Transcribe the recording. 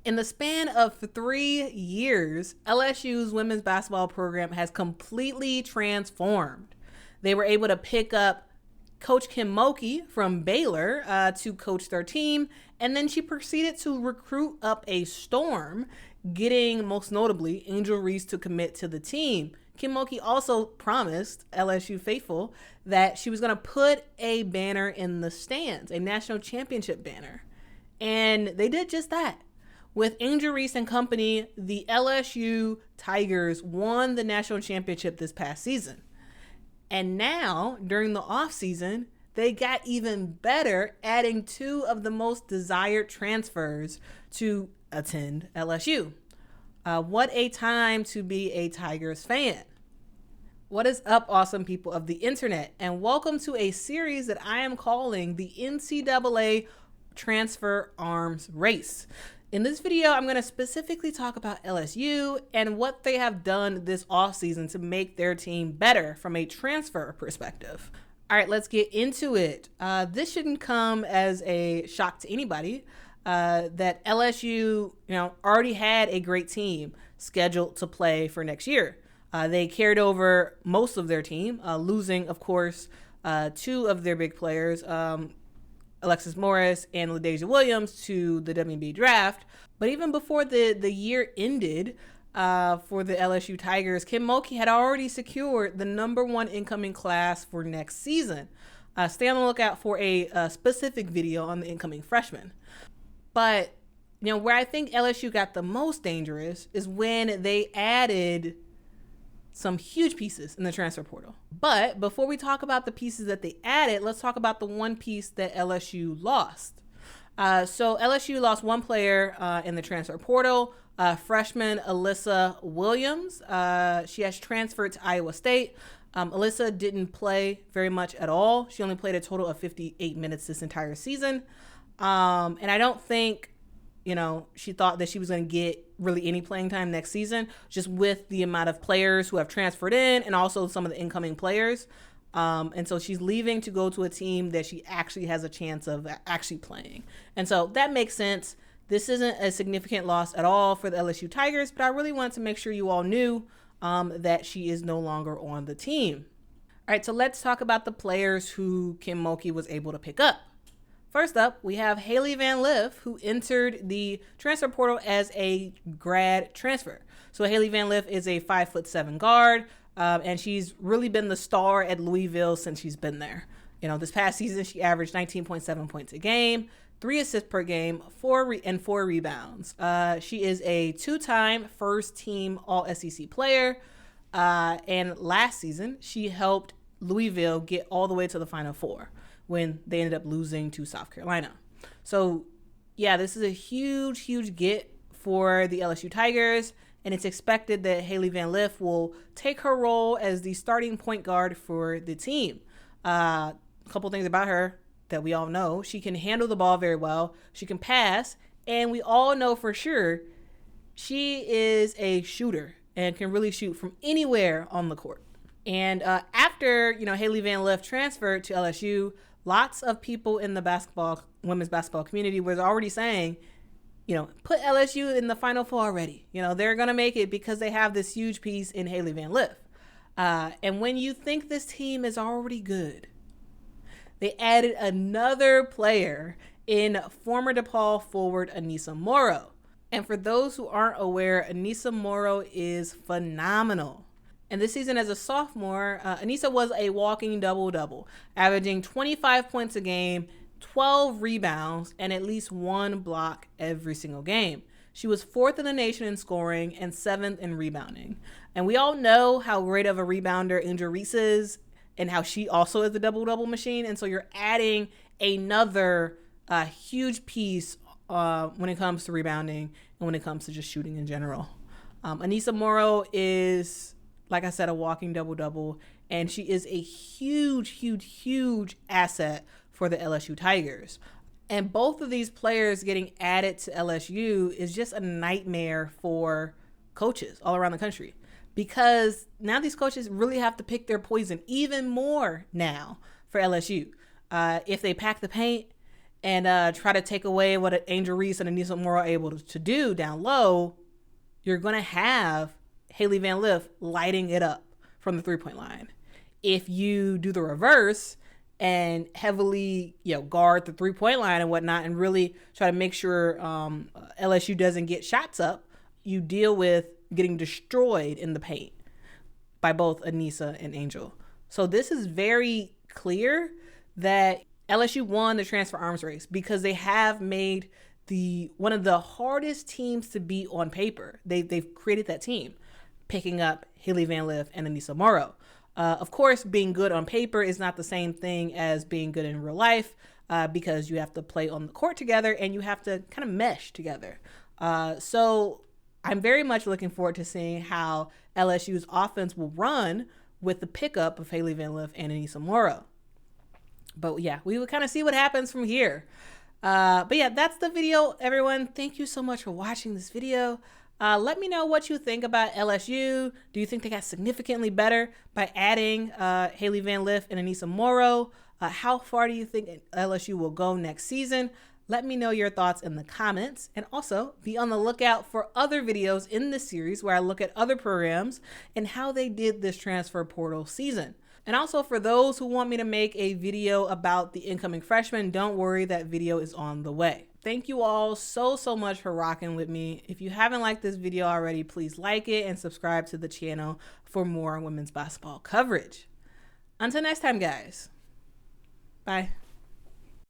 In the span of 3 years, LSU's women's basketball program has completely transformed. They were able to pick up Coach Kim Mulkey from Baylor to coach their team, and then she proceeded to recruit up a storm, getting most notably Angel Reese to commit to the team. Kim Mulkey also promised LSU faithful that she was going to put a banner in the stands, a national championship banner. And they did just that. With Angel Reese and company, the LSU Tigers won the national championship this past season. And now, during the offseason, they got even better, adding 2 of the most desired transfers to attend LSU. What a time to be a Tigers fan. What is up, awesome people of the internet? And welcome to a series that I am calling the NCAA Transfer Arms Race. In this video, I'm going to specifically talk about LSU and what they have done this offseason to make their team better from a transfer perspective. All right, let's get into it. This shouldn't come as a shock to anybody that LSU, already had a great team scheduled to play for next year. They carried over most of their team, losing, of course, 2 of their big players, Alexis Morris and LaDasia Williams, to the WNBA draft. But even before the year ended for the LSU Tigers, Kim Mulkey had already secured the #1 incoming class for next season. Stay on the lookout for a specific video on the incoming freshmen. But, where I think LSU got the most dangerous is when they added some huge pieces in the transfer portal. But before we talk about the pieces that they added, let's talk about the one piece that LSU lost. So LSU lost 1 player in the transfer portal, freshman Alisa Williams. She has transferred to Iowa State. Alisa didn't play very much at all. She only played a total of 58 minutes this entire season. And I don't think she thought that she was going to get really any playing time next season, just with the amount of players who have transferred in and also some of the incoming players. And so she's leaving to go to a team that she actually has a chance of actually playing. And so that makes sense. This isn't a significant loss at all for the LSU Tigers, but I really wanted to make sure you all knew that she is no longer on the team. All right, so let's talk about the players who Kim Mulkey was able to pick up. First up, we have Hailey Van Lith, who entered the transfer portal as a grad transfer. So Hailey Van Lith is a 5'7" guard, and she's really been the star at Louisville since she's been there. This past season, she averaged 19.7 points a game, 3 assists per game, 4 rebounds. She is a 2-time first-team All-SEC player, and last season, she helped Louisville get all the way to the Final Four when they ended up losing to South Carolina. So, yeah, this is a huge, huge get for the LSU Tigers, and it's expected that Hailey Van Lith will take her role as the starting point guard for the team. A couple things about her that we all know. She can handle the ball very well. She can pass, and we all know for sure she is a shooter and can really shoot from anywhere on the court. And after, Hailey Van Lith transferred to LSU, lots of people in the women's basketball community was already saying, put LSU in the Final Four already. They're going to make it because they have this huge piece in Hailey Van Lith. And when you think this team is already good, they added another player in former DePaul forward Aneesah Morrow. And for those who aren't aware, Aneesah Morrow is phenomenal. And this season as a sophomore, Aneesah was a walking double-double, averaging 25 points a game, 12 rebounds, and at least 1 block every single game. She was 4th in the nation in scoring and 7th in rebounding. And we all know how great of a rebounder Angel Reese is and how she also is a double-double machine. And so you're adding another huge piece when it comes to rebounding and when it comes to just shooting in general. Aneesah Morrow is, like I said, a walking double-double, and she is a huge, huge, huge asset for the LSU Tigers. And both of these players getting added to LSU is just a nightmare for coaches all around the country, because now these coaches really have to pick their poison even more now for LSU. If they pack the paint, and try to take away what Angel Reese and Aneesah Morrow are able to do down low, you're going to have Hailey Van Lith lighting it up from the three-point line. If you do the reverse and heavily, guard the three-point line and whatnot and really try to make sure LSU doesn't get shots up, you deal with getting destroyed in the paint by both Aneesah and Angel. So this is very clear that LSU won the transfer arms race because they have made one of the hardest teams to beat on paper. They've created that team, picking up Hailey Van Lith and Aneesah Morrow. Of course, being good on paper is not the same thing as being good in real life because you have to play on the court together and you have to kind of mesh together. So I'm very much looking forward to seeing how LSU's offense will run with the pickup of Hailey Van Lith and Aneesah Morrow. But yeah, we will kind of see what happens from here. But yeah, that's the video, everyone. Thank you so much for watching this video. Let me know what you think about LSU. Do you think they got significantly better by adding Hailey Van Lith and Aneesah Morrow? How far do you think LSU will go next season? Let me know your thoughts in the comments, and also be on the lookout for other videos in this series where I look at other programs and how they did this transfer portal season. And also for those who want me to make a video about the incoming freshmen, don't worry, that video is on the way. Thank you all so much for rocking with me. If you haven't liked this video already, please like it and subscribe to the channel for more women's basketball coverage. Until next time, guys. Bye.